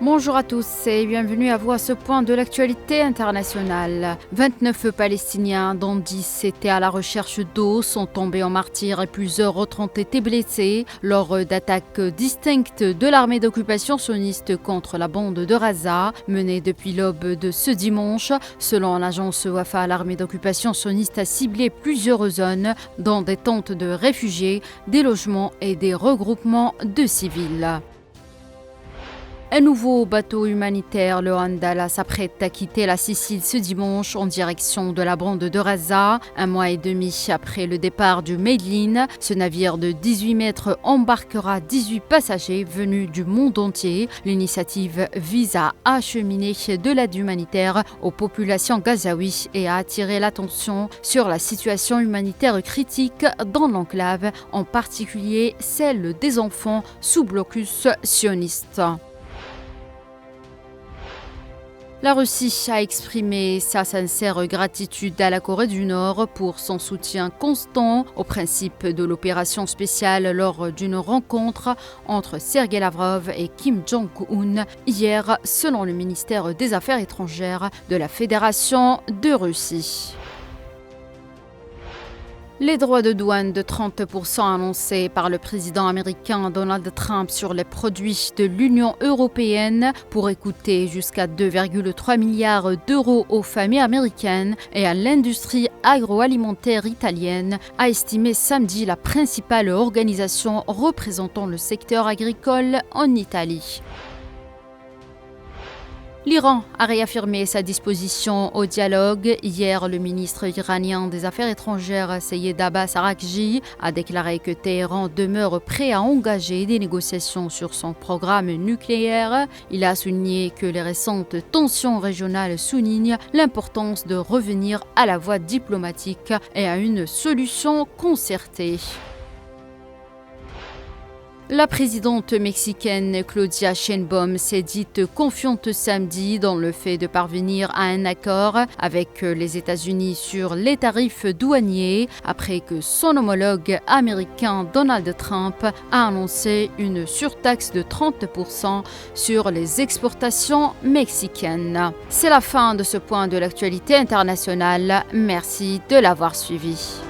Bonjour à tous et bienvenue à vous à ce point de l'actualité internationale. 29 Palestiniens, dont 10 étaient à la recherche d'eau, sont tombés en martyrs et plusieurs autres ont été blessés lors d'attaques distinctes de l'armée d'occupation sioniste contre la bande de Gaza, menée depuis l'aube de ce dimanche. Selon l'agence Wafa, l'armée d'occupation sioniste a ciblé plusieurs zones, dont des tentes de réfugiés, des logements et des regroupements de civils. Un nouveau bateau humanitaire, le Handala, s'apprête à quitter la Sicile ce dimanche en direction de la bande de Gaza. Un mois et demi après le départ du Medlin, ce navire de 18 mètres embarquera 18 passagers venus du monde entier. L'initiative vise à acheminer de l'aide humanitaire aux populations gazaouis et à attirer l'attention sur la situation humanitaire critique dans l'enclave, en particulier celle des enfants sous blocus sioniste. La Russie a exprimé sa sincère gratitude à la Corée du Nord pour son soutien constant au principe de l'opération spéciale lors d'une rencontre entre Sergei Lavrov et Kim Jong-un hier, selon le ministère des Affaires étrangères de la Fédération de Russie. Les droits de douane de 30% annoncés par le président américain Donald Trump sur les produits de l'Union européenne pourraient coûter jusqu'à 2,3 milliards d'euros aux familles américaines et à l'industrie agroalimentaire italienne, a estimé samedi la principale organisation représentant le secteur agricole en Italie. L'Iran a réaffirmé sa disposition au dialogue. Hier, le ministre iranien des Affaires étrangères, Seyed Abbas Araghchi, a déclaré que Téhéran demeure prêt à engager des négociations sur son programme nucléaire. Il a souligné que les récentes tensions régionales soulignent l'importance de revenir à la voie diplomatique et à une solution concertée. La présidente mexicaine Claudia Sheinbaum s'est dite confiante samedi dans le fait de parvenir à un accord avec les États-Unis sur les tarifs douaniers après que son homologue américain Donald Trump a annoncé une surtaxe de 30% sur les exportations mexicaines. C'est la fin de ce point de l'actualité internationale. Merci de l'avoir suivi.